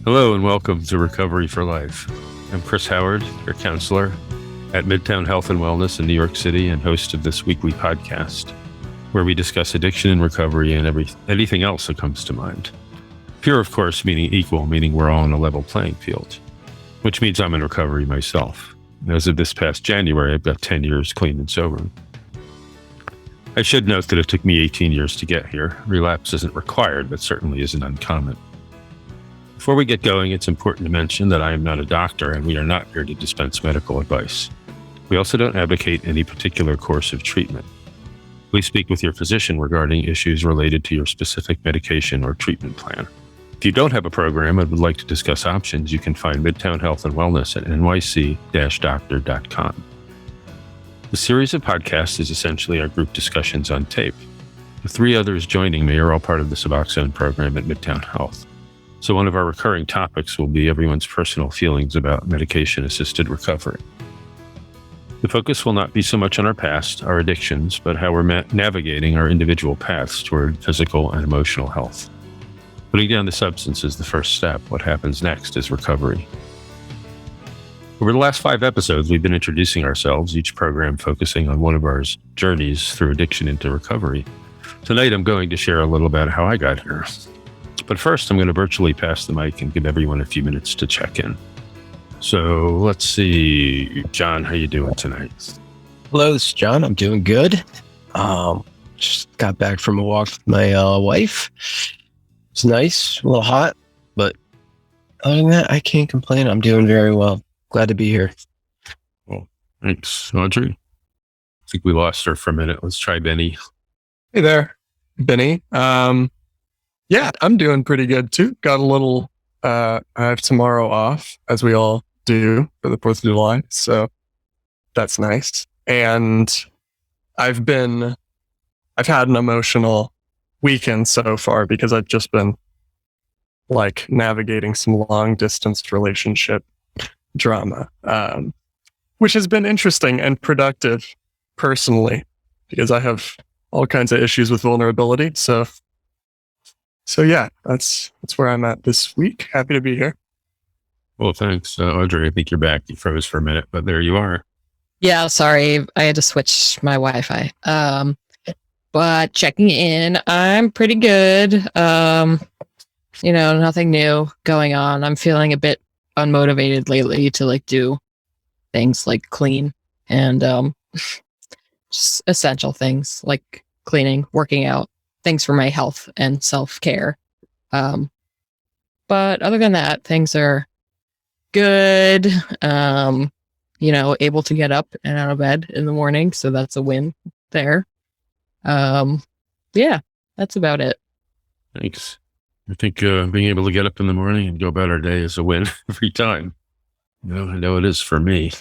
Hello and welcome to Recovery for Life. I'm Chris Howard, your counselor at Midtown Health and Wellness in New York City and host of this weekly podcast, where we discuss addiction and recovery and anything else that comes to mind. Pure, of course, meaning equal, meaning we're all on a level playing field, which means I'm in recovery myself. As of this past January, I've got 10 years clean and sober. I should note that it took me 18 years to get here. Relapse isn't required, but certainly isn't uncommon. Before we get going, it's important to mention that I am not a doctor and we are not here to dispense medical advice. We also don't advocate any particular course of treatment. Please speak with your physician regarding issues related to your specific medication or treatment plan. If you don't have a program and would like to discuss options, you can find Midtown Health and Wellness at nyc-doctor.com. The series of podcasts is essentially our group discussions on tape. The three others joining me are all part of the Suboxone program at Midtown Health. So one of our recurring topics will be everyone's personal feelings about medication-assisted recovery. The focus will not be so much on our past, our addictions, but how we're navigating our individual paths toward physical and emotional health. Putting down the substance is the first step. What happens next is recovery. Over the last 5 episodes, we've been introducing ourselves, each program focusing on one of our journeys through addiction into recovery. Tonight, I'm going to share a little about how I got here. But first, I'm going to virtually pass the mic and give everyone a few minutes to check in. So let's see, John, how you doing tonight? Hello, this is John. I'm doing good. Just got back from a walk with my wife. It's nice, a little hot, but other than that, I can't complain. I'm doing very well. Glad to be here. Well, thanks, Audrey. I think we lost her for a minute. Let's try Benny. Hey there, Benny. Yeah, I'm doing pretty good too. Got a little, I have tomorrow off, as we all do for the 4th of July. So that's nice. And I've had an emotional weekend so far because I've just been like navigating some long distance relationship drama, which has been interesting and productive personally because I have all kinds of issues with vulnerability. So yeah, that's where I'm at this week. Happy to be here. Well, thanks, Audrey. I think you're back. You froze for a minute, but there you are. Yeah, sorry. I had to switch my Wi-Fi. But checking in, I'm pretty good. Nothing new going on. I'm feeling a bit unmotivated lately to do things like clean and just essential things like cleaning, working out, things for my health and self-care. But other than that, things are good. Able to get up and out of bed in the morning. So that's a win there. Yeah, that's about it. Thanks. I think being able to get up in the morning and go about our day is a win every time. I know it is for me.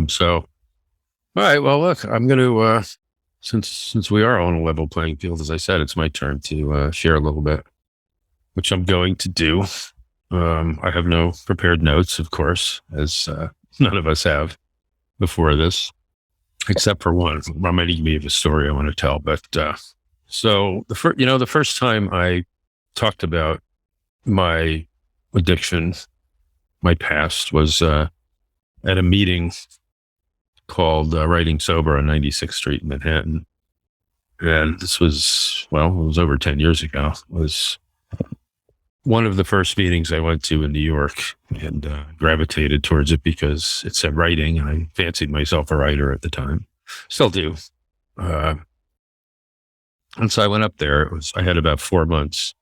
So, all right. Well, look, I'm going to, since we are on a level playing field, as I said, it's my turn to share a little bit, which I'm going to do. I have no prepared notes, of course, as none of us have before this, except for one. I might even have a story I want to tell. But so the first time I talked about my addiction, my past, was at a meeting called Writing Sober on 96th Street in Manhattan. And this was, it was over 10 years ago. It was one of the first meetings I went to in New York and gravitated towards it because it said writing, and I fancied myself a writer at the time. Still do. And so I went up there. I had about 4 months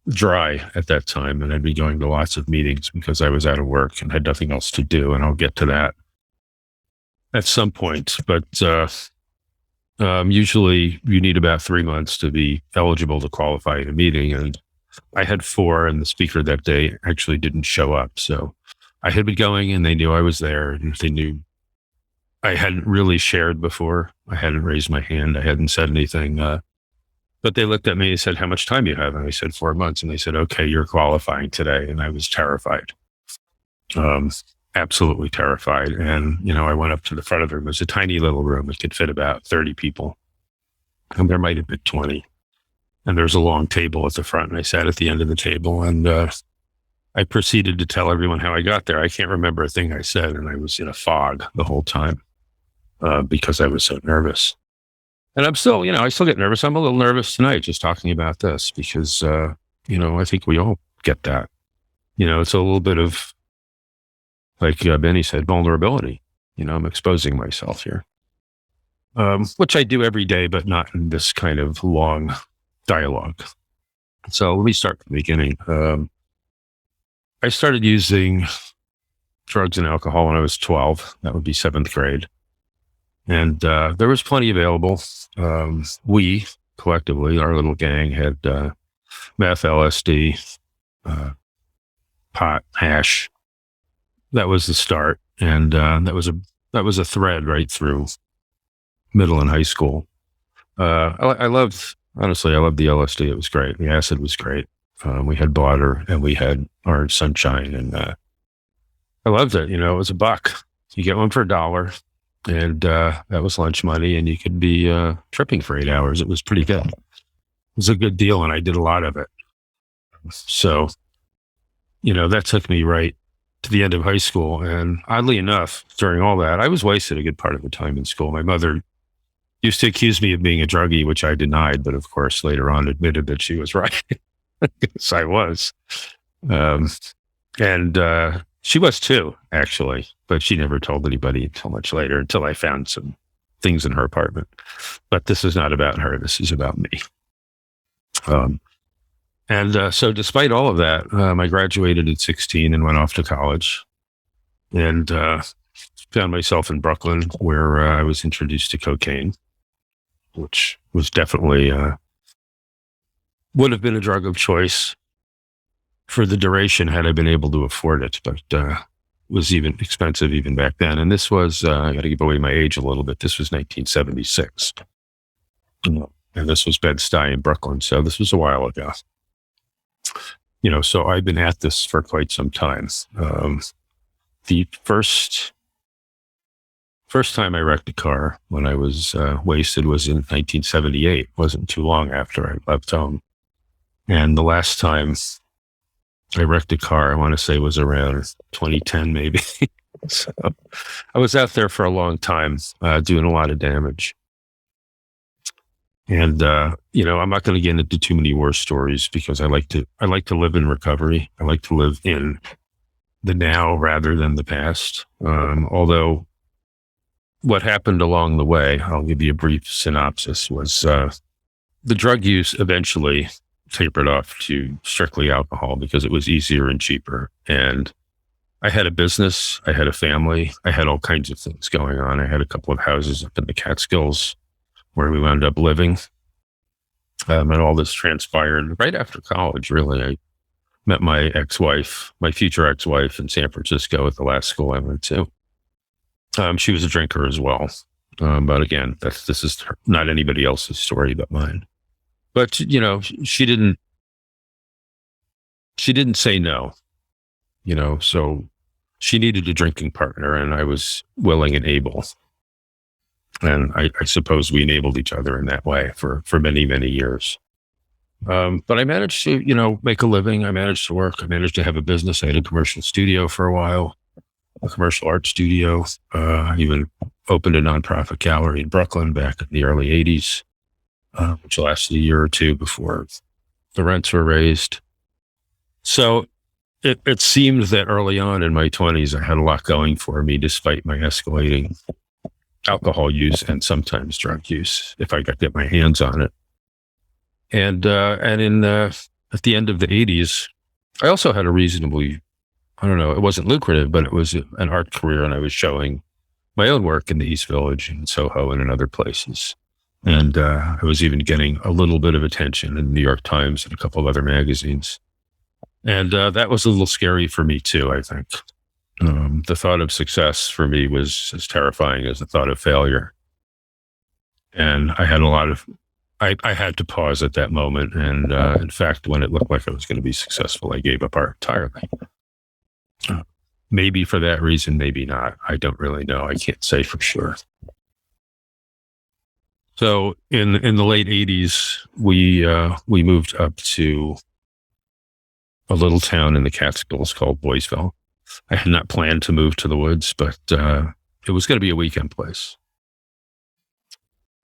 dry at that time, and I'd be going to lots of meetings because I was out of work and had nothing else to do, and I'll get to that at some point. But usually you need about 3 months to be eligible to qualify at a meeting, and I had 4, and the speaker that day actually didn't show up. So I had been going, and they knew I was there, and they knew I hadn't really shared before. I hadn't raised my hand. I hadn't said anything. But they looked at me and said, "How much time do you have?" And I said, 4 months. And they said, "Okay, you're qualifying today." And I was terrified. Absolutely terrified. And, I went up to the front of the room. It was a tiny little room. It could fit about 30 people. And there might have been 20. And there's a long table at the front, and I sat at the end of the table, and I proceeded to tell everyone how I got there. I can't remember a thing I said, and I was in a fog the whole time because I was so nervous. And I'm still, I still get nervous. I'm a little nervous tonight just talking about this because, I think we all get that. It's a little bit of, like Benny said, vulnerability. I'm exposing myself here, which I do every day, but not in this kind of long dialogue. So let me start from the beginning. I started using drugs and alcohol when I was 12. That would be 7th grade. And there was plenty available. We, collectively, our little gang, had meth, LSD, pot, hash. That was the start. And that was a thread right through middle and high school. I loved the LSD. It was great. The acid was great. We had blotter and we had orange sunshine, and I loved it. It was $1. You get one for $1, and that was lunch money, and you could be tripping for 8 hours. It was pretty good. It was a good deal, and I did a lot of it. So, that took me right to the end of high school. And oddly enough, during all that, I was wasted a good part of the time in school. My mother used to accuse me of being a druggie, which I denied, but of course later on admitted that she was right. Yes, I was. And she was too, actually, but she never told anybody until much later, until I found some things in her apartment. But this is not about her. This is about me. So despite all of that, I graduated at 16 and went off to college, and found myself in Brooklyn, where I was introduced to cocaine, which was definitely would have been a drug of choice for the duration had I been able to afford it, but was even expensive even back then. And this was, I got to give away my age a little bit. This was 1976. And this was Bed-Stuy in Brooklyn. So this was a while ago. So I've been at this for quite some time. The first time I wrecked a car when I was wasted was in 1978. It wasn't too long after I left home. And the last time I wrecked a car, I want to say was around 2010, maybe. So I was out there for a long time, doing a lot of damage. And, I'm not going to get into too many war stories because I like to live in recovery. I like to live in the now rather than the past. Although what happened along the way, I'll give you a brief synopsis, was the drug use eventually tapered off to strictly alcohol because it was easier and cheaper. And I had a business, I had a family, I had all kinds of things going on. I had a couple of houses up in the Catskills where we wound up living. And all this transpired right after college, really. I met my future ex-wife in San Francisco at the last school I went to. She was a drinker as well. But again, this is not anybody else's story but mine. But, she didn't say no, so she needed a drinking partner and I was willing and able. And I suppose we enabled each other in that way for many, many years. But I managed to, make a living. I managed to work. I managed to have a business. I had a commercial studio for a while, a commercial art studio. I even opened a nonprofit gallery in Brooklyn back in the early 80s. Which lasted a year or two before the rents were raised. So it seemed that early on in my 20s, I had a lot going for me, despite my escalating alcohol use and sometimes drug use, if I could get my hands on it. And at the end of the 80s, I also had a reasonably, it wasn't lucrative, but it was an art career, and I was showing my own work in the East Village and Soho and in other places. And I was even getting a little bit of attention in the New York Times and a couple of other magazines. And that was a little scary for me too, I think. The thought of success for me was as terrifying as the thought of failure. And I had I had to pause at that moment. And in fact, when it looked like I was going to be successful, I gave up art entirely. Maybe for that reason, maybe not. I don't really know. I can't say for sure. So in the late 80s, we moved up to a little town in the Catskills called Boysville. I had not planned to move to the woods, but it was going to be a weekend place.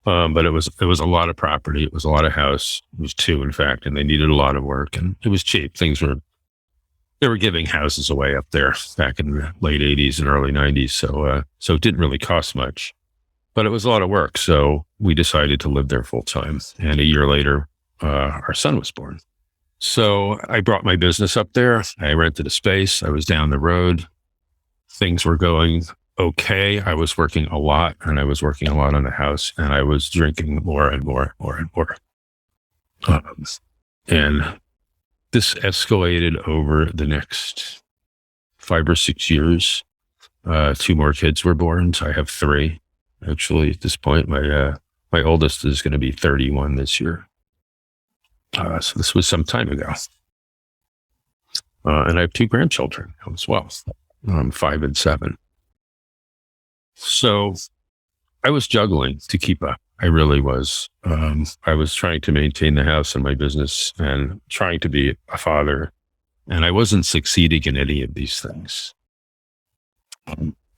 But it was a lot of property. It was a lot of house. It was two, in fact, and they needed a lot of work. And it was cheap. They were giving houses away up there back in the late 80s and early 90s. So it didn't really cost much, but it was a lot of work. So we decided to live there full time. And a year later, our son was born. So I brought my business up there. I rented a space. I was down the road. Things were going okay. I was working a lot, and I was working a lot on the house, and I was drinking more and more. And this escalated over the next 5 or 6 years. 2 more kids were born. So I have 3, actually, at this point. My oldest is going to be 31 this year. So this was some time ago. And I have 2 grandchildren as well, 5 and 7. So I was juggling to keep up. I really was. I was trying to maintain the house and my business and trying to be a father. And I wasn't succeeding in any of these things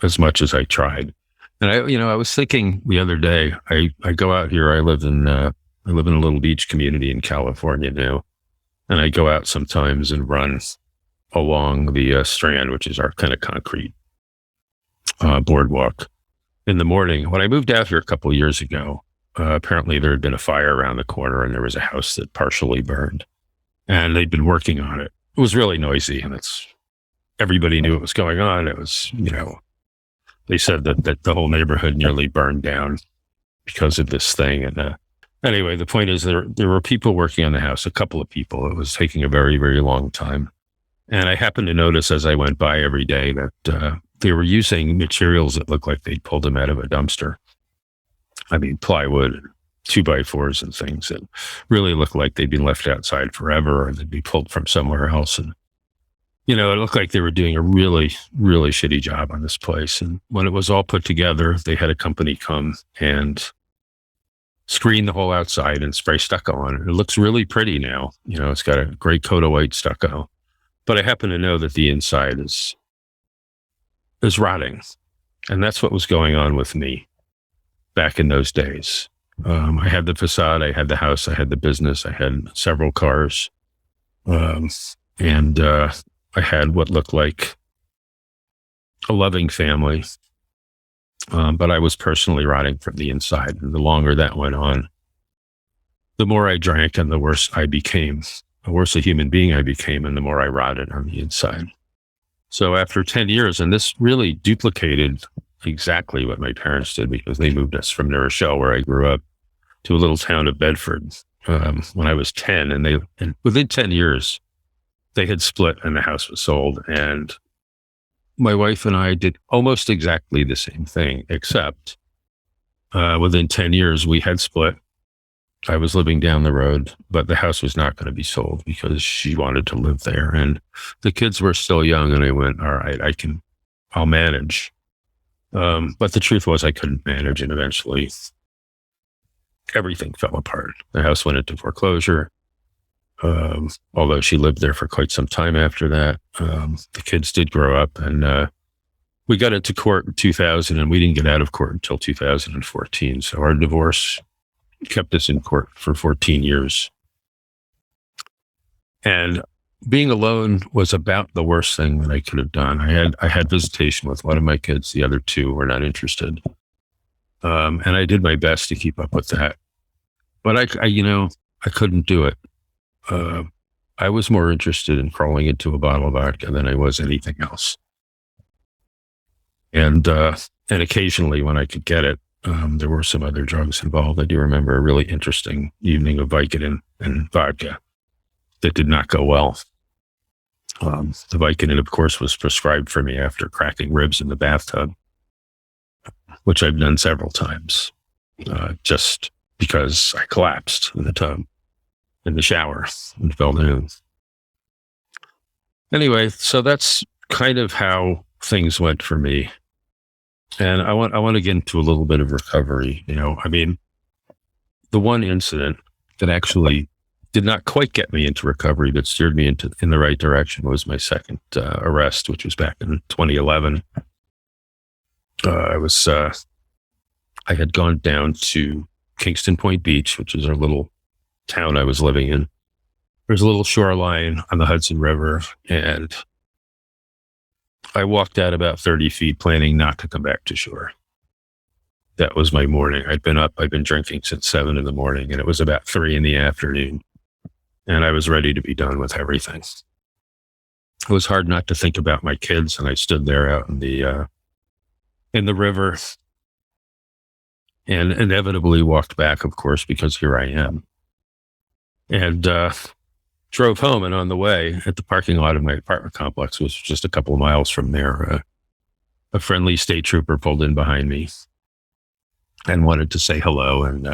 as much as I tried. And I was thinking the other day, I go out here, I live in a little beach community in California now. And I go out sometimes and run along the Strand, which is our kind of concrete boardwalk in the morning. When I moved out here a couple of years ago, apparently there had been a fire around the corner and there was a house that partially burned, and they'd been working on it. It was really noisy, and everybody knew what was going on. It was, they said that the whole neighborhood nearly burned down because of this thing. And anyway, the point is there were people working on the house, a couple of people. It was taking a very, very long time. And I happened to notice as I went by every day that they were using materials that looked like they'd pulled them out of a dumpster. I mean, plywood, and 2x4s and things that really looked like they'd been left outside forever, or they'd be pulled from somewhere else. And, it looked like they were doing a really, really shitty job on this place. And when it was all put together, they had a company come and screen the whole outside and spray stucco on it. It looks really pretty now. It's got a great coat of white stucco. But I happen to know that the inside is rotting. And that's what was going on with me back in those days. I had the facade, I had the house, I had the business, I had several cars. And I had what looked like a loving family. But I was personally rotting from the inside. And the longer that went on, the more I drank and the worse I became. The worse a human being I became, and the more I rotted on the inside. So after 10 years, and this really duplicated exactly what my parents did, because they moved us from New Rochelle, where I grew up, to a little town of Bedford when I was 10. And within 10 years, they had split and the house was sold. And my wife and I did almost exactly the same thing, except within 10 years, we had split. I was living down the road, but the house was not going to be sold because she wanted to live there. And the kids were still young, and I went, all right, I'll manage. But the truth was I couldn't manage, and eventually everything fell apart. The house went into foreclosure. Although she lived there for quite some time after that. The kids did grow up, and we got into court in 2000, and we didn't get out of court until 2014. So our divorce kept us in court for 14 years. And being alone was about the worst thing that I could have done. I had visitation with one of my kids. The other 2 were not interested. And I did my best to keep up with that. But I couldn't do it. I was more interested in crawling into a bottle of vodka than I was anything else. And occasionally when I could get it, there were some other drugs involved. I do remember a really interesting evening of Vicodin and vodka that did not go well. The Vicodin, of course, was prescribed for me after cracking ribs in the bathtub, which I've done several times, just because I collapsed in the tub, in the shower, and fell down. Anyway, so that's kind of how things went for me. And I want to get into a little bit of recovery. the one incident that actually did not quite get me into recovery, but steered me in the right direction, was my second arrest, which was back in 2011. I had gone down to Kingston Point Beach, which is our little town I was living in. There's a little shoreline on the Hudson River, and I walked out about 30 feet planning not to come back to shore. That was my morning. I'd been drinking since 7 in the morning, and it was about 3 in the afternoon, and I was ready to be done with everything. It was hard not to think about my kids, and I stood there out in the river, and inevitably walked back, of course, because here I am. And drove home, and on the way, at the parking lot of my apartment complex, which was just a couple of miles from there, a friendly state trooper pulled in behind me and wanted to say hello, and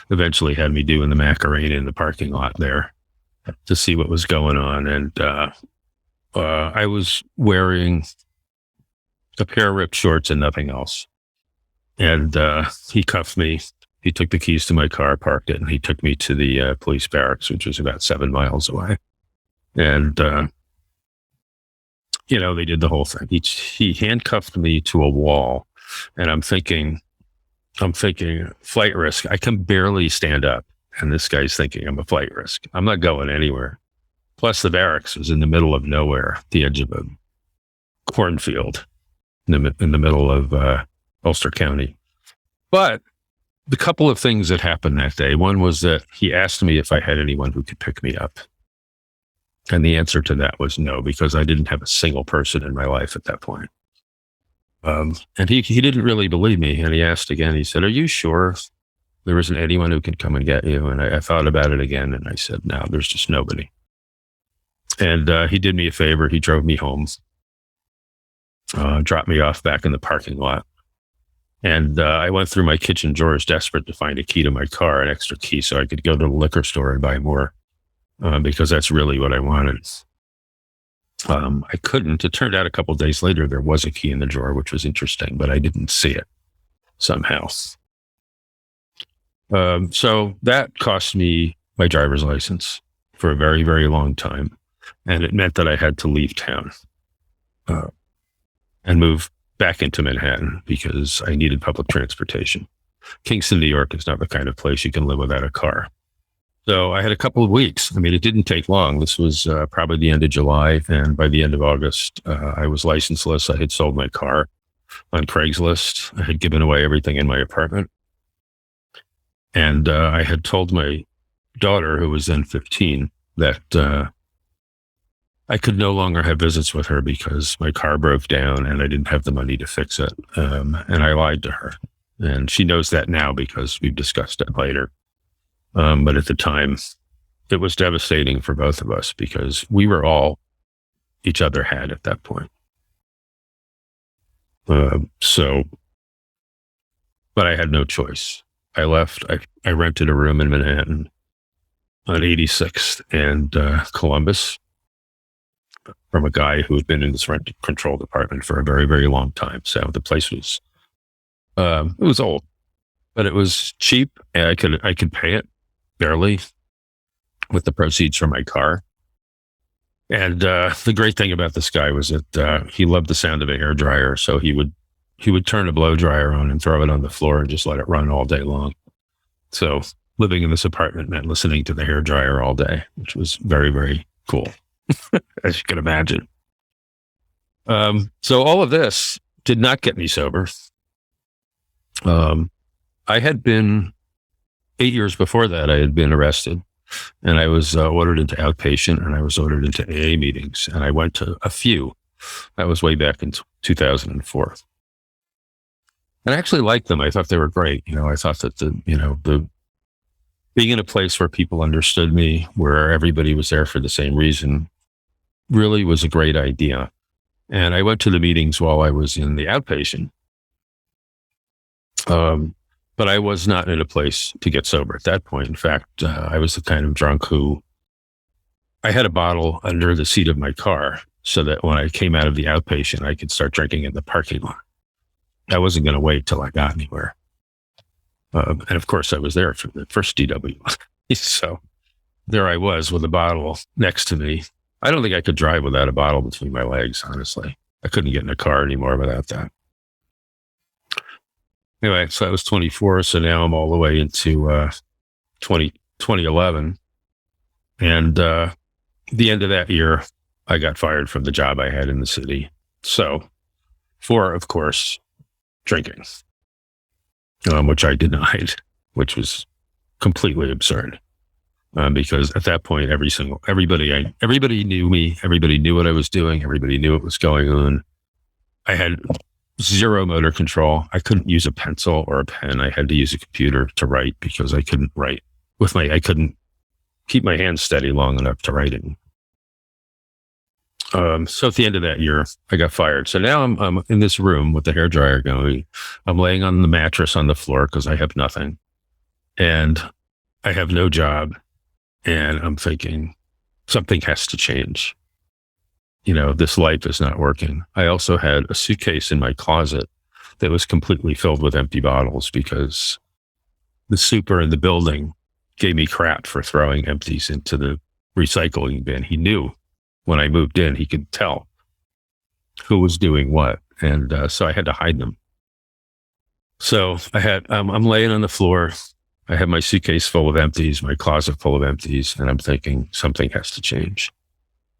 eventually had me doing the Macarena in the parking lot there to see what was going on. And I was wearing a pair of ripped shorts and nothing else. And he cuffed me. He took the keys to my car, parked it, and he took me to the police barracks, which was about 7 miles away. And, they did the whole thing. He handcuffed me to a wall, and I'm thinking, flight risk. I can barely stand up. And this guy's thinking I'm a flight risk. I'm not going anywhere. Plus, the barracks was in the middle of nowhere, at the edge of a cornfield in the middle of Ulster County. But the couple of things that happened that day, one was that he asked me if I had anyone who could pick me up. And the answer to that was no, because I didn't have a single person in my life at that point. And he didn't really believe me. And he asked again, he said, "Are you sure there isn't anyone who can come and get you?" And I thought about it again, and I said, "No, there's just nobody." And he did me a favor. He drove me home, dropped me off back in the parking lot. And I went through my kitchen drawers, desperate to find a key to my car, an extra key, so I could go to the liquor store and buy more, because that's really what I wanted. I couldn't. It turned out a couple of days later, there was a key in the drawer, which was interesting, but I didn't see it somehow. So that cost me my driver's license for a very, very long time. And it meant that I had to leave town and move back into Manhattan because I needed public transportation. Kingston, New York is not the kind of place you can live without a car. So I had a couple of weeks. I mean, it didn't take long. This was probably the end of July. And by the end of August, I was licenseless. I had sold my car on Craigslist. I had given away everything in my apartment. And I had told my daughter, who was then 15, that I could no longer have visits with her because my car broke down and I didn't have the money to fix it. And I lied to her. And she knows that now because we've discussed it later. But at the time, it was devastating for both of us because we were all each other had at that point. But I had no choice. I left. I rented a room in Manhattan on 86th and Columbus from a guy who had been in this rent control department for a very, very long time. So the place was, it was old, but it was cheap. And I could pay it barely with the proceeds from my car. And the great thing about this guy was that he loved the sound of a hairdryer. So he would turn a blow dryer on and throw it on the floor and just let it run all day long. So living in this apartment meant listening to the hairdryer all day, which was very, very cool, as you can imagine. So all of this did not get me sober. I had been 8 years before that, I had been arrested and I was ordered into outpatient and I was ordered into AA meetings and I went to a few. That was way back in 2004. And I actually liked them. I thought they were great. I thought that the being in a place where people understood me, where everybody was there for the same reason, really was a great idea. And I went to the meetings while I was in the outpatient. But I was not in a place to get sober at that point. In fact, I was the kind of drunk who I had a bottle under the seat of my car so that when I came out of the outpatient, I could start drinking in the parking lot. I wasn't going to wait till I got anywhere. And of course, I was there for the first DW. So there I was with a bottle next to me. I don't think I could drive without a bottle between my legs, honestly. I couldn't get in a car anymore without that. Anyway, so I was 24. So now I'm all the way into 2011. And the end of that year, I got fired from the job I had in the city. So for, of course, drinking, which I denied, which was completely absurd. Because at that point, everybody knew me. Everybody knew what I was doing. Everybody knew what was going on. I had zero motor control. I couldn't use a pencil or a pen. I had to use a computer to write because I couldn't write I couldn't keep my hands steady long enough to write it. So at the end of that year, I got fired. So now I'm in this room with the hairdryer going. I'm laying on the mattress on the floor because I have nothing, and I have no job. And I'm thinking something has to change. This life is not working. I also had a suitcase in my closet that was completely filled with empty bottles because the super in the building gave me crap for throwing empties into the recycling bin. He knew when I moved in, he could tell who was doing what. And so I had to hide them. So I'm laying on the floor. I have my suitcase full of empties, my closet full of empties, and I'm thinking something has to change.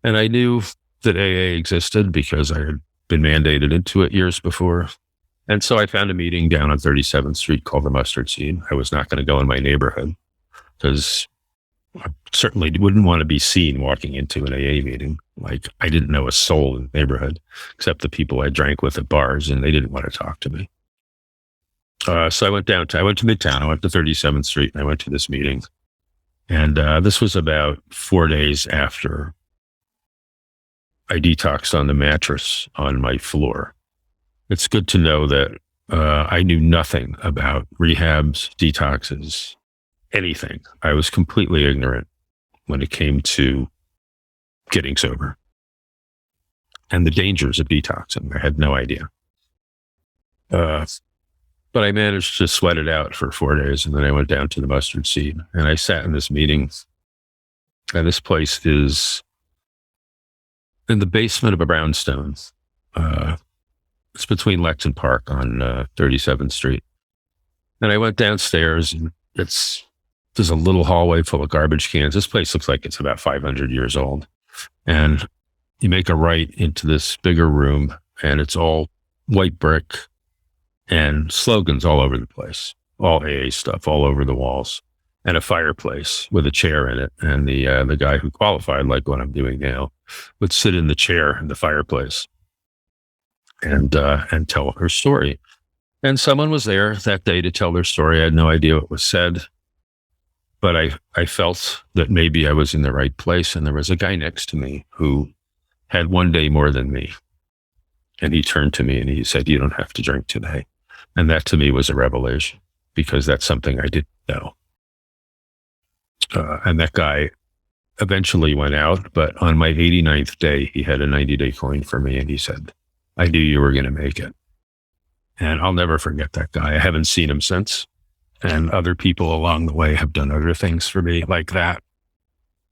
And I knew that AA existed because I had been mandated into it years before. And so I found a meeting down on 37th Street called the Mustard Seed. I was not going to go in my neighborhood because I certainly wouldn't want to be seen walking into an AA meeting. Like, I didn't know a soul in the neighborhood except the people I drank with at bars, and they didn't want to talk to me. So I went to Midtown. I went to 37th Street and I went to this meeting. And this was about 4 days after I detoxed on the mattress on my floor. It's good to know that I knew nothing about rehabs, detoxes, anything. I was completely ignorant when it came to getting sober and the dangers of detoxing. I had no idea. But I managed to sweat it out for 4 days. And then I went down to the Mustard Seed and I sat in this meeting. And this place is in the basement of a brownstone. It's between Lex and Park on 37th Street. And I went downstairs and there's a little hallway full of garbage cans. This place looks like it's about 500 years old. And you make a right into this bigger room and it's all white brick and slogans all over the place, all AA stuff all over the walls, and a fireplace with a chair in it. And the guy who qualified, like what I'm doing now, would sit in the chair in the fireplace and tell her story. And someone was there that day to tell their story. I had no idea what was said, but I felt that maybe I was in the right place. And there was a guy next to me who had one day more than me. And he turned to me and he said, "You don't have to drink today." And that to me was a revelation because that's something I didn't know. And that guy eventually went out, but on my 89th day, he had a 90-day coin for me. And he said, "I knew you were going to make it." And I'll never forget that guy. I haven't seen him since. And other people along the way have done other things for me like that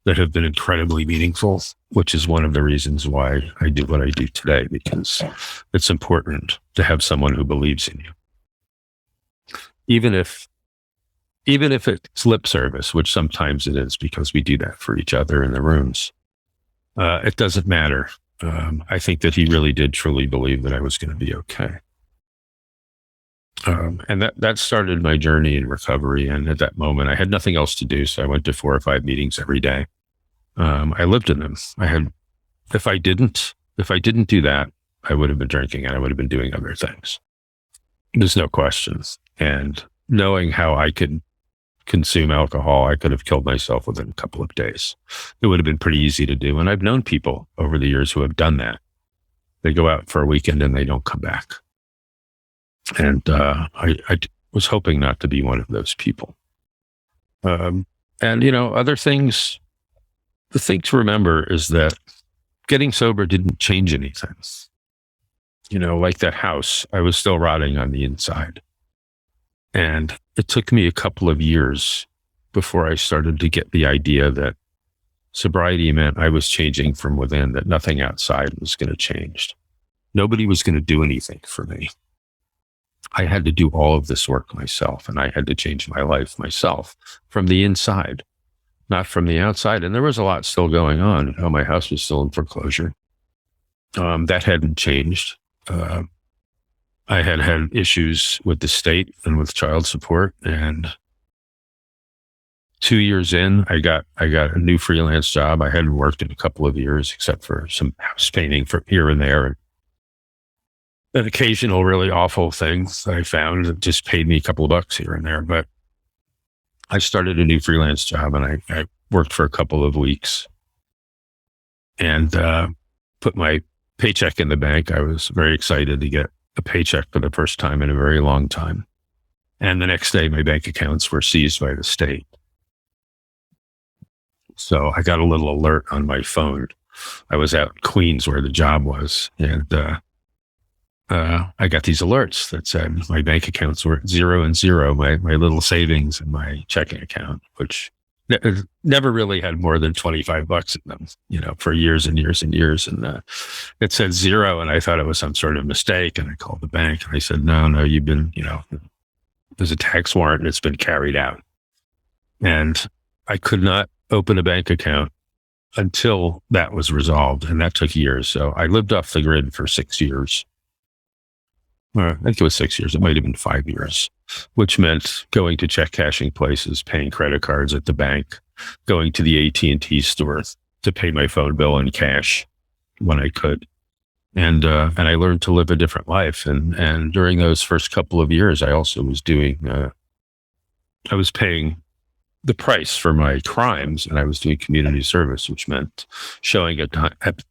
have been incredibly meaningful, which is one of the reasons why I do what I do today, because it's important to have someone who believes in you. Even if it's lip service, which sometimes it is because we do that for each other in the rooms, it doesn't matter. I think that he really did truly believe that I was going to be okay. And that started my journey in recovery. And at that moment, I had nothing else to do. So I went to 4 or 5 meetings every day. I lived in them. If I didn't do that, I would have been drinking and I would have been doing other things. There's no questions. And knowing how I could consume alcohol, I could have killed myself within a couple of days. It would have been pretty easy to do. And I've known people over the years who have done that. They go out for a weekend and they don't come back. And I was hoping not to be one of those people. And, other things, the thing to remember is that getting sober didn't change anything. Like that house, I was still rotting on the inside. And it took me a couple of years before I started to get the idea that sobriety meant I was changing from within, that nothing outside was going to change. Nobody was going to do anything for me. I had to do all of this work myself, and I had to change my life myself from the inside, not from the outside. And there was a lot still going on. My house was still in foreclosure. That hadn't changed. I had had issues with the state and with child support. And 2 years in, I got a new freelance job. I hadn't worked in a couple of years, except for some house painting from here and there. An occasional really awful thing that I found that just paid me a couple of bucks here and there. But I started a new freelance job, and I worked for a couple of weeks and put my paycheck in the bank. I was very excited to get a paycheck for the first time in a very long time. And the next day, my bank accounts were seized by the state. So I got a little alert on my phone. I was out in Queens where the job was, and I got these alerts that said my bank accounts were at 0 and 0, my little savings in my checking account, which never really had more than 25 bucks in them, for years and years and years. And it said 0, and I thought it was some sort of mistake. And I called the bank and I said, no, you've been, there's a tax warrant and it's been carried out. And I could not open a bank account until that was resolved. And that took years. So I lived off the grid for 6 years. I think it was 6 years. It might have been 5 years, which meant going to check cashing places, paying credit cards at the bank, going to the AT&T store to pay my phone bill in cash when I could. And I learned to live a different life. And during those first couple of years, I also was I was paying the price for my crimes, and I was doing community service, which meant showing up at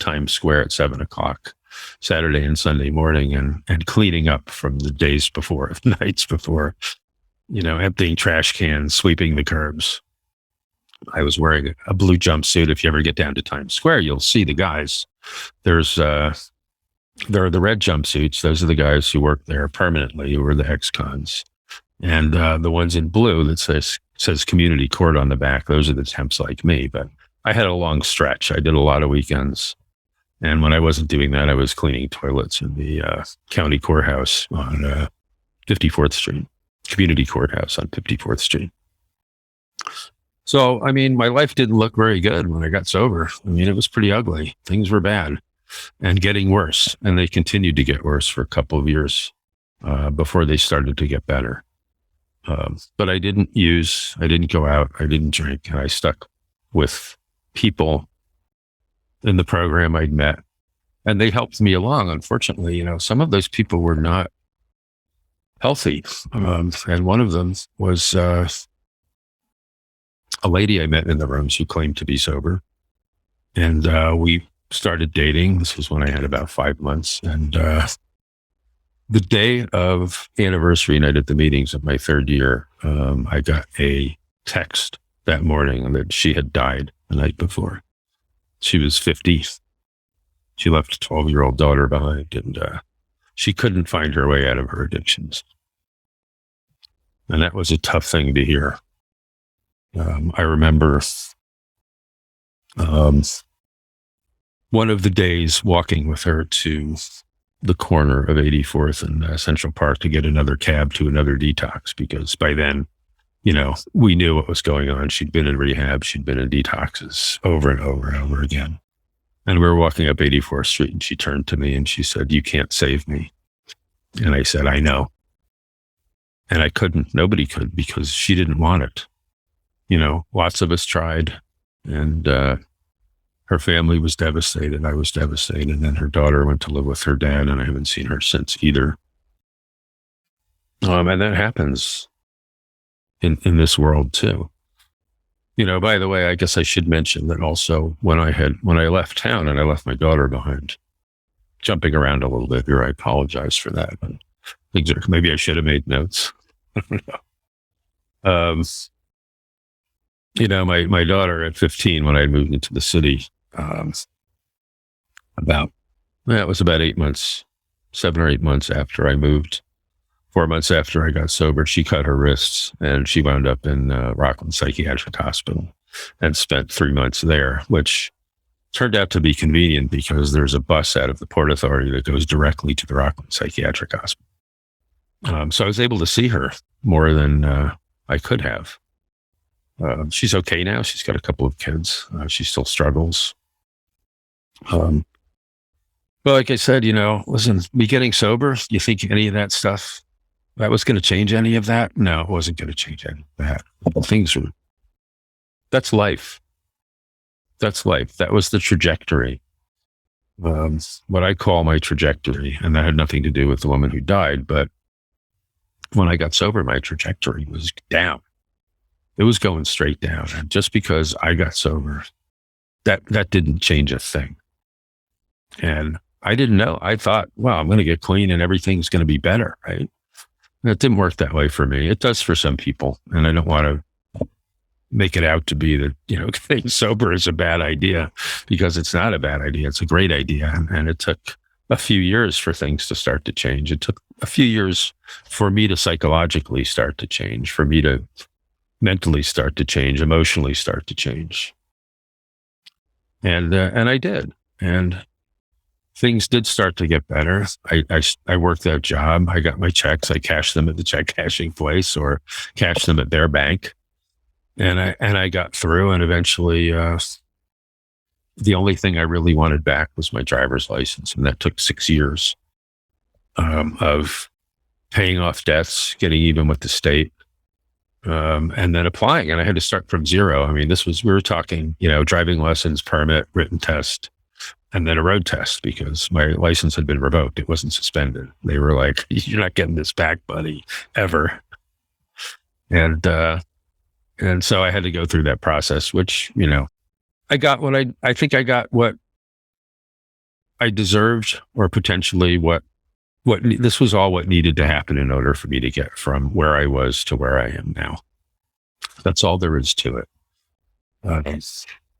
Times Square at 7:00 Saturday and Sunday morning and cleaning up from the days before, the nights before, emptying trash cans, sweeping the curbs. I was wearing a blue jumpsuit. If you ever get down to Times Square, you'll see the guys. There are the red jumpsuits. Those are the guys who work there permanently, who are the ex-cons. And the ones in blue that says community court on the back, those are the temps like me. But I had a long stretch. I did a lot of weekends. And when I wasn't doing that, I was cleaning toilets in the county courthouse on 54th Street, community courthouse on 54th Street. So, my life didn't look very good when I got sober. It was pretty ugly. Things were bad and getting worse. And they continued to get worse for a couple of years before they started to get better. But I didn't go out, I didn't drink, and I stuck with people in the program I'd met, and they helped me along. Unfortunately, some of those people were not healthy. And one of them was a lady I met in the rooms who claimed to be sober. And we started dating. This was when I had about 5 months. And the day of anniversary night at the meetings of my third year, I got a text that morning that she had died the night before. She was 50. She left a 12-year-old daughter behind, and she couldn't find her way out of her addictions. And that was a tough thing to hear. I remember one of the days walking with her to the corner of 84th and Central Park to get another cab to another detox, because by then, we knew what was going on. She'd been in rehab. She'd been in detoxes over and over and over again. And we were walking up 84th Street, and she turned to me and she said, "You can't save me." And I said, "I know." And I couldn't. Nobody could, because she didn't want it. Lots of us tried, and her family was devastated. I was devastated. And then her daughter went to live with her dad, and I haven't seen her since either. And that happens in this world too. By the way, I guess I should mention that also when I left town and I left my daughter behind, jumping around a little bit here, I apologize for that. But maybe I should have made notes. I don't know. My daughter at 15, when I moved into the city, it was about 8 months, 7 or 8 months after I moved 4 months after I got sober, she cut her wrists and she wound up in Rockland Psychiatric Hospital and spent 3 months there, which turned out to be convenient because there's a bus out of the Port Authority that goes directly to the Rockland Psychiatric Hospital. So I was able to see her more than I could have. She's okay now. She's got a couple of kids. She still struggles. But like I said, listen, me getting sober, you think any of that stuff, that was going to change any of that? No, it wasn't going to change any of that. That's life. That's life. That was the trajectory. What I call my trajectory, and that had nothing to do with the woman who died, but when I got sober, my trajectory was down. It was going straight down. And just because I got sober, that didn't change a thing. And I didn't know. I thought, well, I'm going to get clean and everything's going to be better, right? And it didn't work that way for me. It does for some people. And I don't want to make it out to be that, getting sober is a bad idea, because it's not a bad idea. It's a great idea. And it took a few years for things to start to change. It took a few years for me to psychologically start to change, for me to mentally start to change, emotionally start to change. And I did. And things did start to get better. I worked that job. I got my checks. I cashed them at the check cashing place or cashed them at their bank. And I got through, and eventually the only thing I really wanted back was my driver's license. And that took 6 years of paying off debts, getting even with the state, and then applying. And I had to start from zero. I mean, we were talking, driving lessons, permit, written test, and then a road test, because my license had been revoked. It wasn't suspended. They were like, "You're not getting this back, buddy, ever." And so I had to go through that process, which, I got what I think I got what I deserved, or potentially what this was all what needed to happen in order for me to get from where I was to where I am now. That's all there is to it.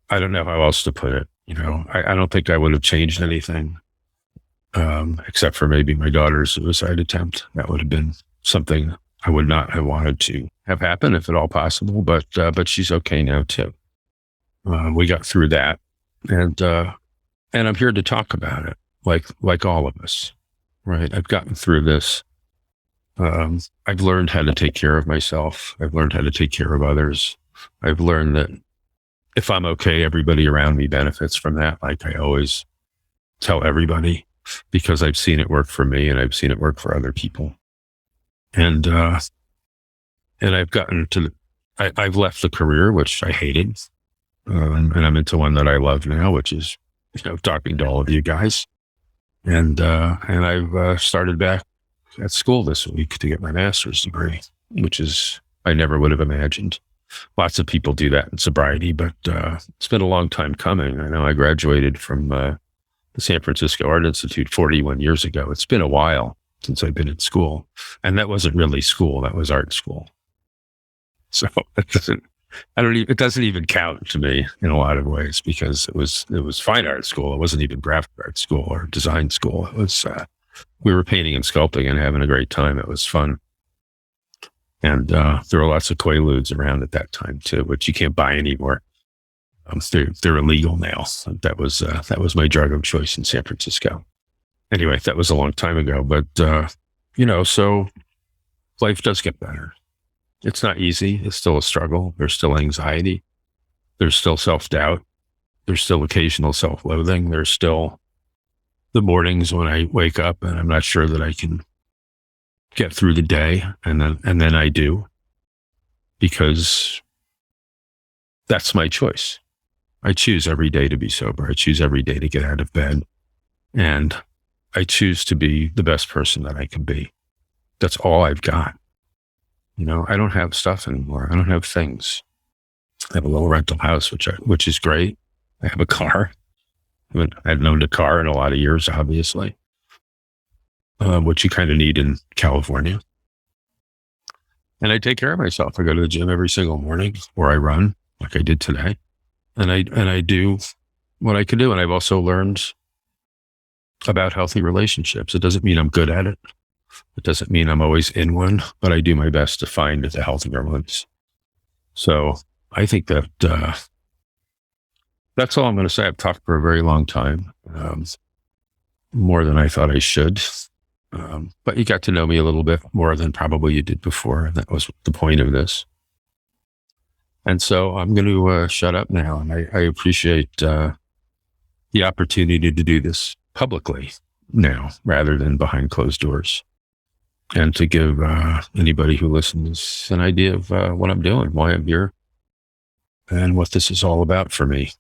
I don't know how else to put it. I don't think I would have changed anything, except for maybe my daughter's suicide attempt. That would have been something I would not have wanted to have happen, if at all possible. But she's okay now too. We got through that, and I'm here to talk about it, like all of us, right? I've gotten through this. I've learned how to take care of myself. I've learned how to take care of others. I've learned that if I'm okay, everybody around me benefits from that. Like I always tell everybody, because I've seen it work for me and I've seen it work for other people. And I've gotten to, I've left the career, which I hated. And I'm into one that I love now, which is, talking to all of you guys. And I've started back at school this week to get my master's degree, which is, I never would have imagined. Lots of people do that in sobriety, but it's been a long time coming. I know I graduated from the San Francisco Art Institute 41 years ago. It's been a while since I've been in school. And that wasn't really school. That was art school. So it doesn't even count to me in a lot of ways, because it was fine art school. It wasn't even graphic art school or design school. It was, we were painting and sculpting and having a great time. It was fun. And there were lots of Quaaludes around at that time too, which you can't buy anymore. They're illegal now. That was my drug of choice in San Francisco. Anyway, that was a long time ago, but so life does get better. It's not easy. It's still a struggle. There's still anxiety. There's still self-doubt. There's still occasional self-loathing. There's still the mornings when I wake up and I'm not sure that I can get through the day, and then I do, because that's my choice. I choose every day to be sober. I choose every day to get out of bed, and I choose to be the best person that I can be. That's all I've got. I don't have stuff anymore. I don't have things. I have a little rental house, which is great. I have a car. I hadn't owned a car in a lot of years, obviously. Which you kind of need in California. And I take care of myself. I go to the gym every single morning, or I run like I did today. And I do what I can do. And I've also learned about healthy relationships. It doesn't mean I'm good at it. It doesn't mean I'm always in one, but I do my best to find the healthier ones. So I think that that's all I'm going to say. I've talked for a very long time, more than I thought I should. But you got to know me a little bit more than probably you did before. And that was the point of this. And so I'm going to shut up now. And I appreciate the opportunity to do this publicly now rather than behind closed doors. And to give anybody who listens an idea of what I'm doing, why I'm here, and what this is all about for me.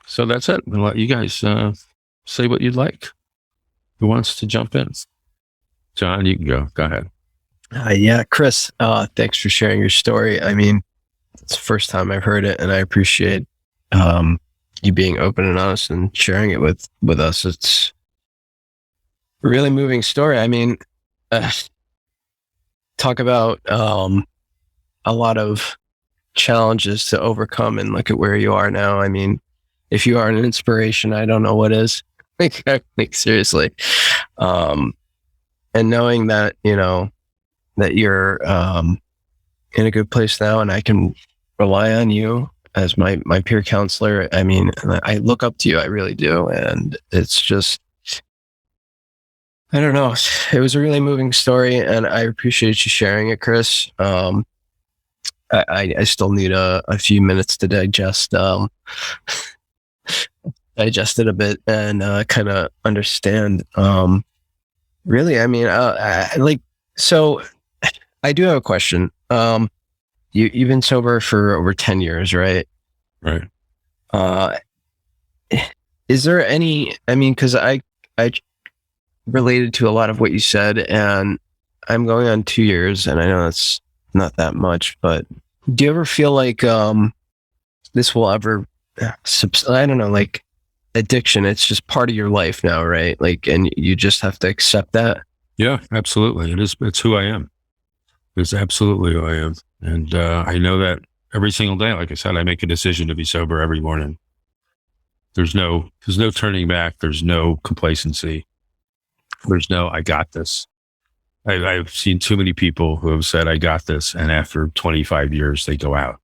So that's it. I'll let you guys say what you'd like. Who wants to jump in? John, you can go. Go ahead. Yeah, Chris, thanks for sharing your story. I mean, it's the first time I've heard it, and I appreciate you being open and honest and sharing it with us. It's a really moving story. I mean, talk about a lot of challenges to overcome and look at where you are now. I mean, if you are an inspiration, I don't know what is. Like seriously. And knowing that, you know, that you're in a good place now and I can rely on you as my peer counselor. I mean, I look up to you. I really do. And it's just, I don't know. It was a really moving story and I appreciate you sharing it, Chris. I still need a few minutes to digest it a bit and kind of understand. Really, I mean, so I do have a question. You've been sober for over 10 years, right? Right. Is there any, I mean, because I related to a lot of what you said, and I'm going on 2 years, and I know that's not that much, but do you ever feel like this will ever, I don't know, like addiction, it's just part of your life now, right? Like, and you just have to accept that? Yeah, absolutely. It's who I am. It's absolutely who I am. And I know that every single day. Like I said, I make a decision to be sober every morning. There's no turning back. There's no complacency. There's no, I got this. I've seen too many people who have said, I got this. And after 25 years, they go out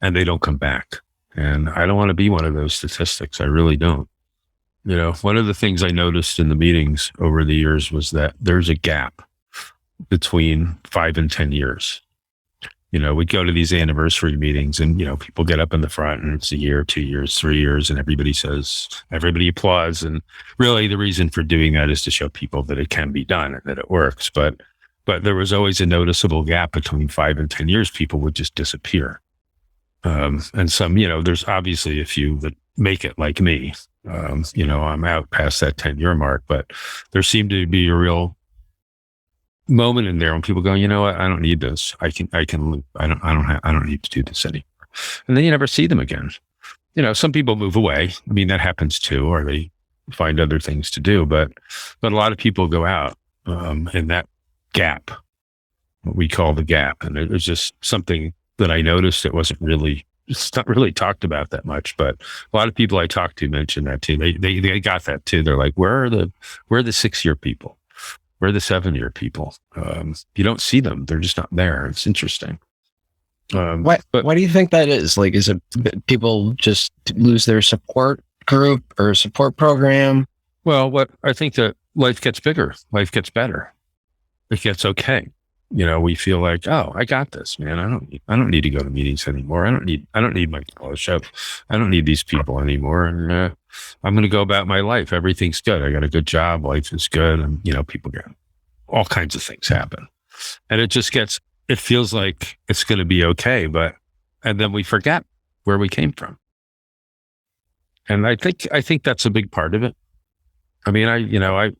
and they don't come back. And I don't want to be one of those statistics. I really don't. You know, one of the things I noticed in the meetings over the years was that there's a gap between 5 and 10 years. You know, we'd go to these anniversary meetings and, you know, people get up in the front and it's a year, 2 years, 3 years, and everybody applauds. And really the reason for doing that is to show people that it can be done and that it works. But there was always a noticeable gap between 5 and 10 years. People would just disappear. And some, you know, there's obviously a few that make it like me. You know, I'm out past that 10-year mark, but there seemed to be a real moment in there when people go, you know what, I don't need this. I don't need to do this anymore. And then you never see them again. You know, some people move away. I mean, that happens too, or they find other things to do, but a lot of people go out, in that gap, what we call the gap. And it was just something that I noticed. It's not really talked about that much, but a lot of people I talked to mentioned that too. They got that too. They're like, where are the 6-year people? Where are the 7-year people? You don't see them. They're just not there. It's interesting. Why do you think that is? Like, is it people just lose their support group or support program? Well, I think that life gets bigger. Life gets better. It gets okay. You know, we feel like, oh, I got this, man. I don't need to go to meetings anymore. I don't need my fellowship. I don't need these people anymore. And I'm going to go about my life. Everything's good. I got a good job. Life is good. And, you know, people get all kinds of things happen. And it feels like it's going to be okay. And then we forget where we came from. And I think that's a big part of it. I mean,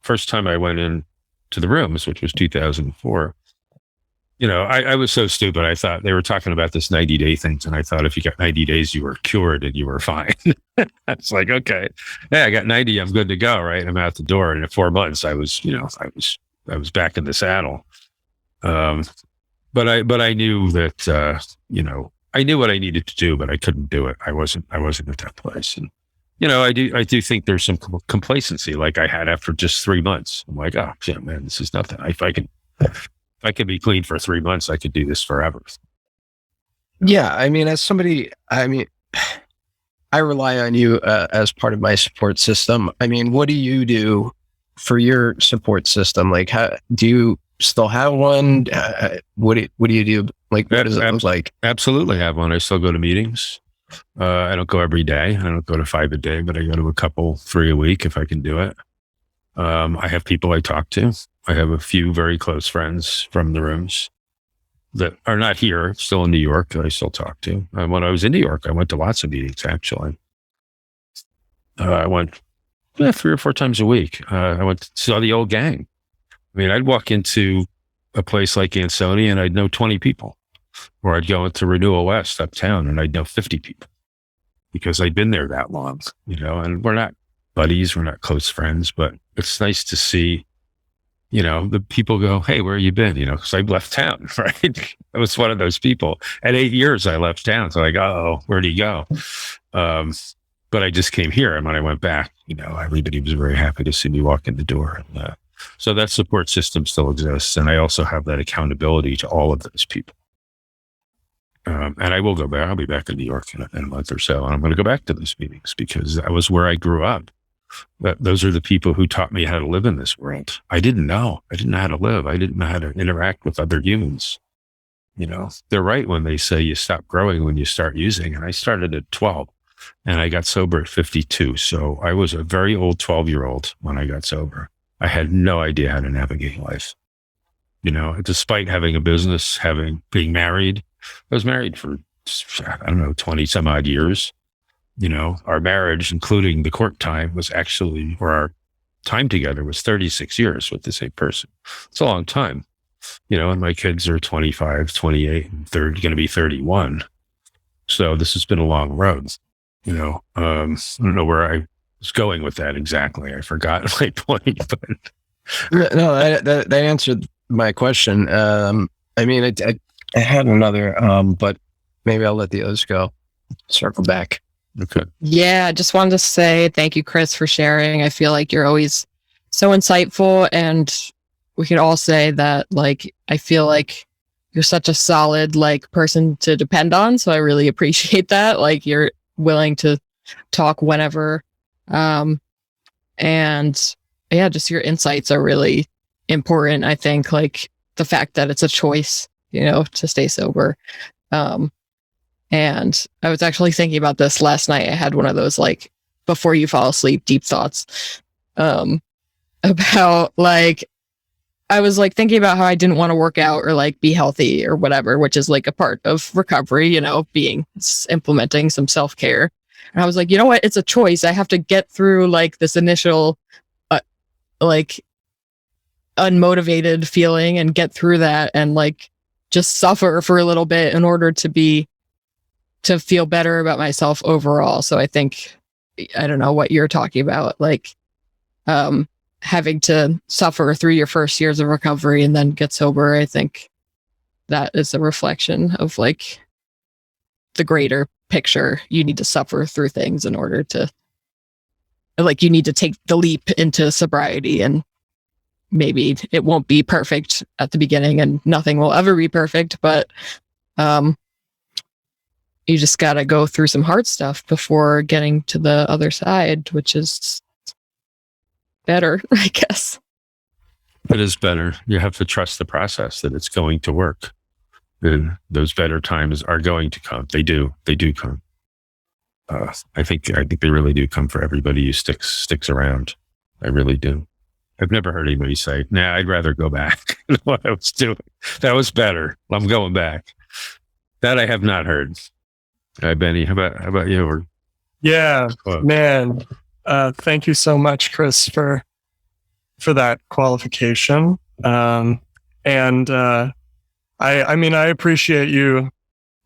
first time I went in to the rooms, which was 2004, you know, I was so stupid. I thought they were talking about this 90-day things. And I thought if you got 90 days, you were cured and you were fine. It's like, okay, yeah, I got 90. I'm good to go. Right. I'm out the door. And in 4 months, I was back in the saddle. But I knew that, you know, I knew what I needed to do, but I couldn't do it. I wasn't at that place. I do think there's some complacency like I had after just 3 months. I'm like, oh yeah, man, this is nothing. If I could be clean for 3 months, I could do this forever. Yeah, I mean, as somebody, I rely on you as part of my support system. I mean, what do you do for your support system? Like, how do you still have one? What do you do? Like, what does it look like? Absolutely have one. I still go to meetings. I don't go every day. I don't go to 5 a day, but I go to a couple, 3 a week if I can do it. I have people I talk to. I have a few very close friends from the rooms that are not here, still in New York, that I still talk to. When I was in New York, I went to lots of meetings, actually. I went 3 or 4 times a week. I went to saw the old gang. I mean, I'd walk into a place like Ansoni and I'd know 20 people. Or I'd go into Renewal West uptown and I'd know 50 people because I'd been there that long, and we're not buddies, we're not close friends, but it's nice to see, the people go, hey, where have you been? Because I left town, right? I was one of those people. At 8 years, I left town. So I go, oh, where'd he go? But I just came here. And when I went back, everybody was very happy to see me walk in the door. And, so that support system still exists. And I also have that accountability to all of those people. And I will go back. I'll be back in New York in a month or so. And I'm going to go back to those meetings because that was where I grew up. Those are the people who taught me how to live in this world. I didn't know. I didn't know how to live. I didn't know how to interact with other humans. They're right when they say you stop growing when you start using. And I started at 12 and I got sober at 52. So I was a very old 12-year-old when I got sober. I had no idea how to navigate life. Despite having a business, being married, I was married for, 20 some odd years. Our marriage, including the court time, was actually, or our time together was 36 years with the same person. It's a long time, and my kids are 25, 28, and they're going to be 31. So this has been a long road, I don't know where I was going with that exactly. I forgot my point, but. No, that answered my question. I mean, I had another, but maybe I'll let the others go. Circle back. Okay. Yeah, I just wanted to say thank you, Chris, for sharing. I feel like you're always so insightful, and we can all say that, I feel like you're such a solid, person to depend on. So I really appreciate that. You're willing to talk whenever. And yeah, just your insights are really important. I think, the fact that it's a choice, to stay sober. And I was actually thinking about this last night. I had one of those, before you fall asleep, deep thoughts, about I was thinking about how I didn't want to work out or be healthy or whatever, which is a part of recovery, implementing some self-care. And I was like, you know what? It's a choice. I have to get through this initial, unmotivated feeling and get through that and just suffer for a little bit in order to feel better about myself overall. So I think, I don't know what you're talking about, having to suffer through your first years of recovery and then get sober. I think that is a reflection of the greater picture. You need to suffer through things in order to, you need to take the leap into sobriety, and maybe it won't be perfect at the beginning and nothing will ever be perfect, but you just got to go through some hard stuff before getting to the other side, which is better, I guess. It is better. You have to trust the process, that it's going to work. And those better times are going to come. They do come. I think they really do come for everybody who sticks around. I really do. I've never heard anybody say, nah, I'd rather go back than what I was doing. That was better. I'm going back. That I have not heard. Benny, how about you? Yeah, man. Thank you so much, Chris, for that qualification. I appreciate you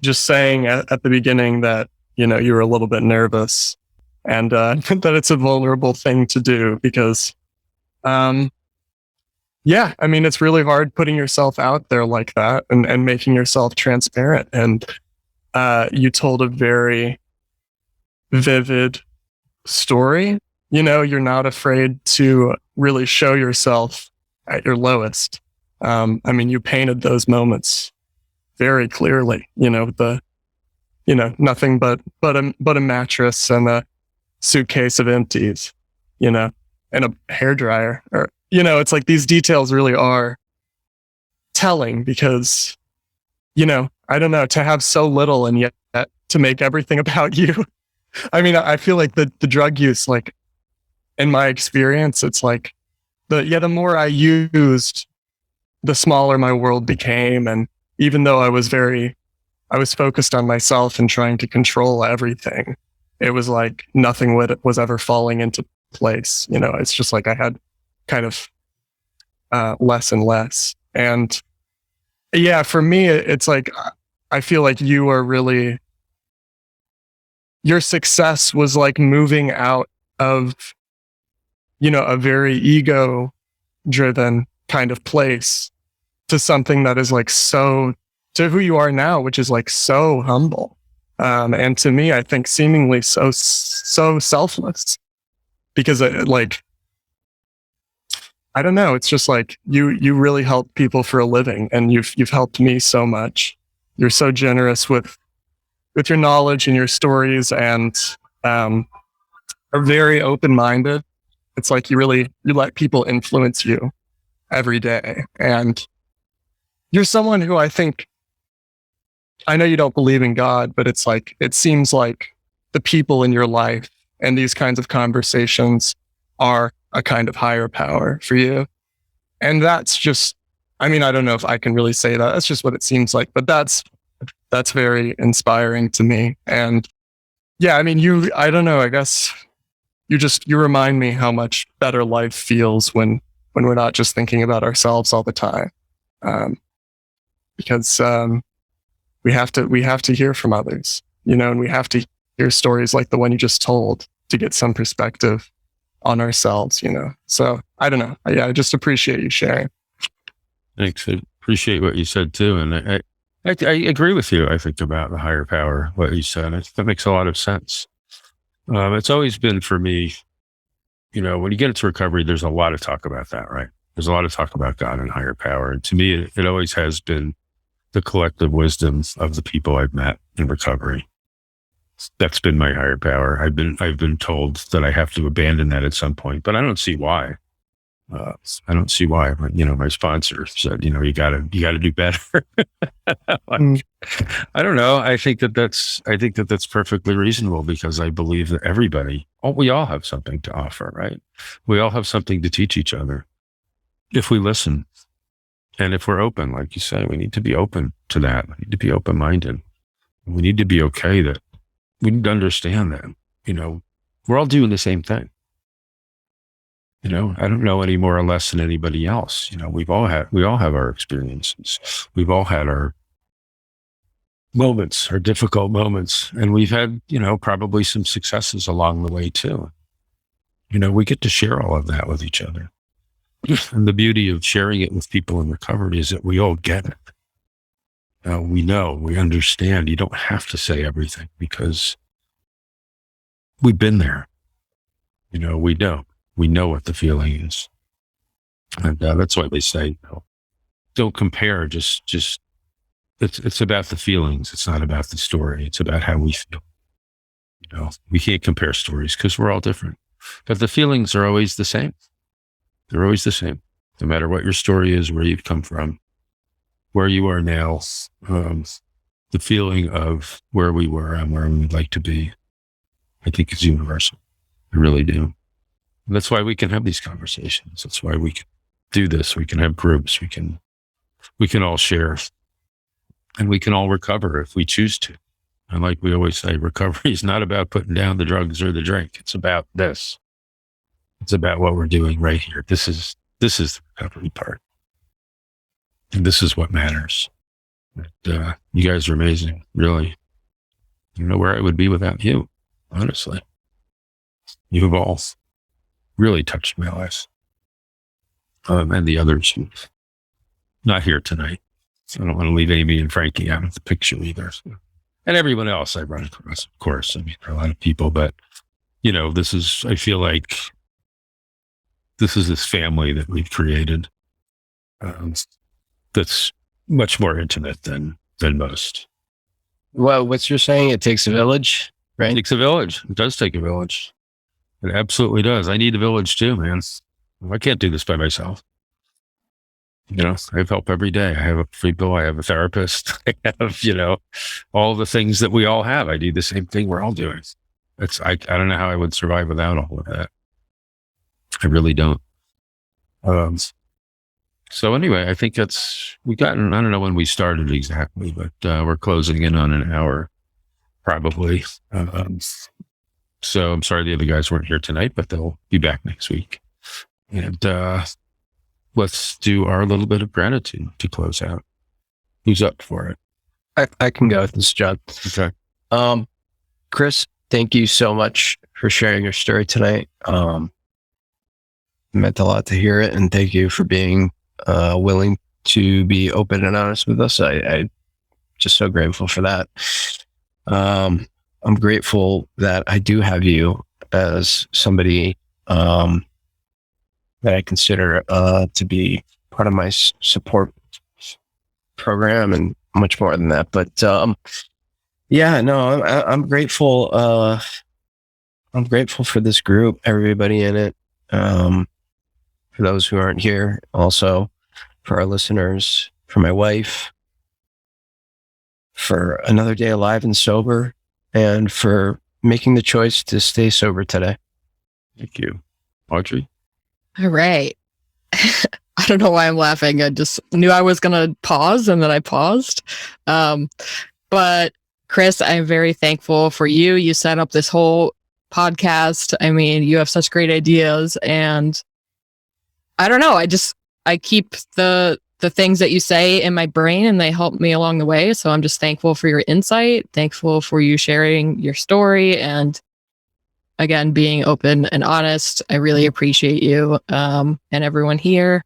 just saying at the beginning that, you were a little bit nervous, and that it's a vulnerable thing to do because, it's really hard putting yourself out there like that and making yourself transparent. And you told a very vivid, story. You're not afraid to really show yourself at your lowest. You painted those moments very clearly. Nothing but a mattress and a suitcase of empties, and a hairdryer, or it's like these details really are telling, because I don't know, to have so little and yet to make everything about you. I feel like the drug use, like, in my experience, it's like the more I used, the smaller my world became. And even though I was focused on myself and trying to control everything, it was like nothing was ever falling into place. It's just like I had kind of less and less. And yeah, for me, it's like, I feel like your success was like moving out of, a very ego driven kind of place to something that is like to who you are now, which is like so humble. And to me, I think seemingly so selfless, because I don't know. It's just like you really help people for a living, and you've helped me so much. You're so generous with your knowledge and your stories, and are very open-minded. It's like you let people influence you every day. And you're someone who I know you don't believe in God, but it's like, it seems like the people in your life and these kinds of conversations are a kind of higher power for you. And that's just, I don't know if I can really say that. That's just what it seems like, but that's very inspiring to me. And yeah, I don't know, I guess you remind me how much better life feels when we're not just thinking about ourselves all the time. Because we have to hear from others, and we have to hear stories like the one you just told to get some perspective on ourselves, So I don't know. I just appreciate you sharing. Thanks. I appreciate what you said too. And I agree with you, I think, about the higher power, what you said. I think that makes a lot of sense. It's always been for me, when you get into recovery, there's a lot of talk about that, right? There's a lot of talk about God and higher power. And to me, it always has been the collective wisdom of the people I've met in recovery. That's been my higher power. I've been told that I have to abandon that at some point, but I don't see why. I don't see why. My sponsor said, you gotta do better. I don't know. I think that's perfectly reasonable, because I believe that we all have something to offer, right? We all have something to teach each other if we listen. And if we're open, like you say, we need to be open to that. We need to be open-minded. We need to be okay that we need to understand that, we're all doing the same thing. I don't know any more or less than anybody else. We all have our experiences. We've all had our moments, our difficult moments, and we've had, probably some successes along the way too. We get to share all of that with each other. And the beauty of sharing it with people in recovery is that we all get it. We know, we understand. You don't have to say everything, because we've been there. We know what the feeling is. And that's why they say, don't compare. Just it's about the feelings. It's not about the story. It's about how we feel. We can't compare stories because we're all different, but the feelings are always the same. They're always the same, no matter what your story is, where you've come from, where you are now, the feeling of where we were and where we'd like to be, I think is universal. I really do. And that's why we can have these conversations. That's why we can do this. We can have groups. We can all share, and we can all recover if we choose to. And like we always say, recovery is not about putting down the drugs or the drink. It's about this. It's about what we're doing right here. This is the recovery part. And this is what matters. And, you guys are amazing, really. I don't know where I would be without you, honestly. You have all really touched my life. And the others who not here tonight. So I don't want to leave Amy and Frankie out of the picture either. And everyone else I run across, of course. There are a lot of people, but I feel like this is this family that we've created that's much more intimate than most. Well, what you're saying, it takes a village, It right? takes a village. It does take a village. It absolutely does. I need a village too, man. I can't do this by myself. I have help every day. I have a people. I have a therapist. I have, all the things that we all have. I do the same thing we're all doing. I don't know how I would survive without all of that. I really don't. So anyway, I think I don't know when we started exactly, but we're closing in on an hour probably. So I'm sorry the other guys weren't here tonight, but they'll be back next week. And let's do our little bit of gratitude to close out. Who's up for it? I can go with this, John. Okay. Chris, thank you so much for sharing your story tonight. It meant a lot to hear it, and thank you for being willing to be open and honest with us. I just so grateful for that. I'm grateful that I do have you as somebody that I consider to be part of my support program and much more than that. But I'm grateful. I'm grateful for this group, everybody in it. For those who aren't here, also for our listeners, for my wife, for another day alive and sober, and for making the choice to stay sober today. Thank you. Audrey? All right. I don't know why I'm laughing. I just knew I was going to pause and then I paused. But Chris, I'm very thankful for you. You set up this whole podcast. I mean, you have such great ideas, and I don't know. I keep the things that you say in my brain, and they help me along the way. So I'm just thankful for your insight, thankful for you sharing your story, and again, being open and honest. I really appreciate you, and everyone here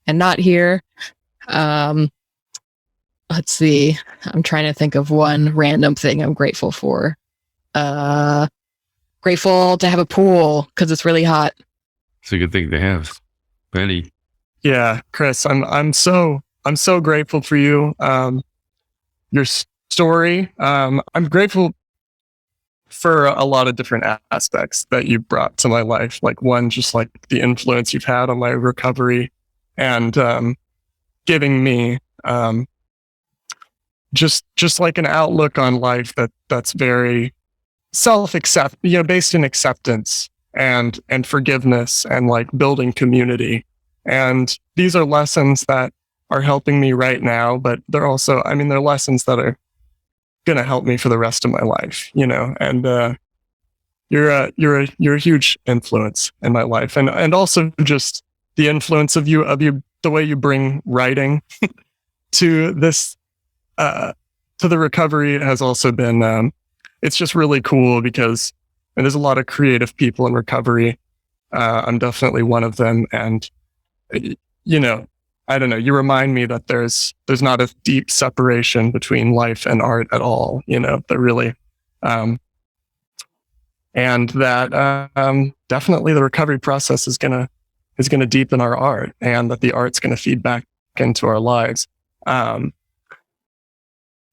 and not here. Let's see. I'm trying to think of one random thing I'm grateful for. Grateful to have a pool because it's really hot. It's a good thing to have. Benny? Yeah, Chris, I'm so grateful for you. Your story. I'm grateful for a lot of different aspects that you brought to my life. Like one, just like the influence you've had on my recovery, and giving me just like an outlook on life that's very based in acceptance and forgiveness and like building community. And these are lessons that are helping me right now, but they're also, they're lessons that are going to help me for the rest of my life, and you're a huge influence in my life. And also just the influence of you, the way you bring writing to this, to the recovery has also been, it's just really cool because there's a lot of creative people in recovery. I'm definitely one of them. And, I don't know, you remind me that there's not a deep separation between life and art at all, that really, and that, definitely the recovery process is going to deepen our art, and that the art's going to feed back into our lives.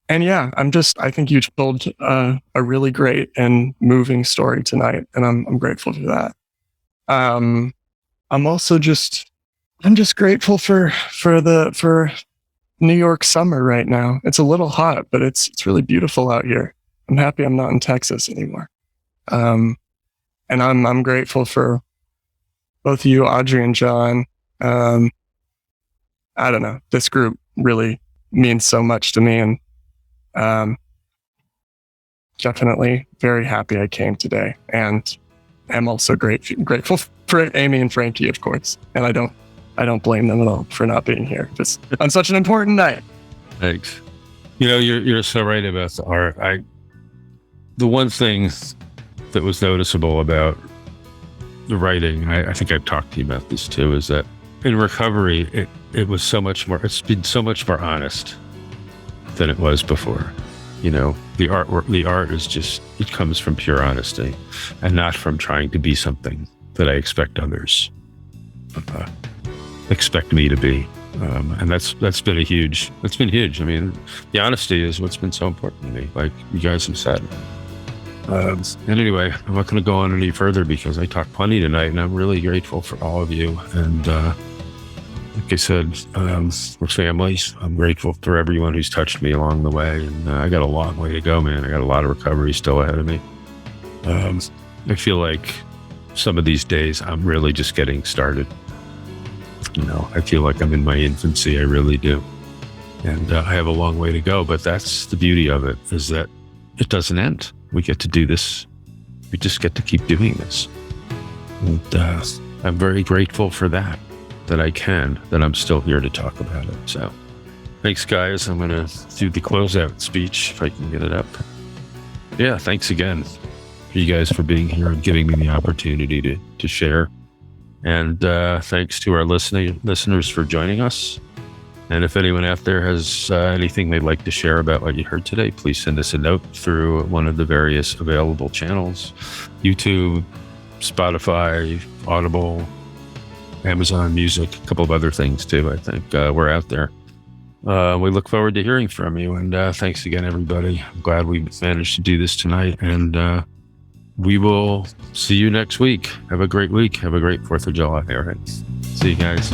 And yeah, I think you told a really great and moving story tonight, and I'm grateful for that. I'm just grateful for New York summer right now. It's a little hot, but it's really beautiful out here. I'm happy I'm not in Texas anymore. And I'm grateful for both you, Audrey, and John. I don't know, this group really means so much to me, and definitely very happy I came today. And I'm also grateful for Amy and Frankie, of course. And I don't blame them at all for not being here just on such an important night. Thanks. You're so right about the art. The one thing that was noticeable about the writing, I think I've talked to you about this too, is that in recovery, it was so much more, it's been so much more honest than it was before. the art is just, it comes from pure honesty and not from trying to be something that I expect others expect me to be. And that's been huge. I mean, the honesty is what's been so important to me, like you guys have said. And anyway, I'm not going to go on any further because I talked plenty tonight, and I'm really grateful for all of you. And like I said, we're families. I'm grateful for everyone who's touched me along the way. And I got a long way to go, man. I got a lot of recovery still ahead of me. I feel like some of these days I'm really just getting started. You know, I feel like I'm in my infancy. I really do. And I have a long way to go, but that's the beauty of it, is that it doesn't end. We get to do this. We just get to keep doing this. And I'm very grateful for that I'm still here to talk about it. So thanks, guys. I'm going to do the closeout speech if I can get it up. Yeah, thanks again for you guys for being here and giving me the opportunity to share. And thanks to our listeners for joining us. And if anyone out there has anything they'd like to share about what you heard today, please send us a note through one of the various available channels: YouTube, Spotify, Audible, Amazon Music, a couple of other things too. I think we're out there. We look forward to hearing from you. And thanks again, everybody. I'm glad we managed to do this tonight. And we will see you next week. Have a great week. Have a great 4th of July. All right. See you guys.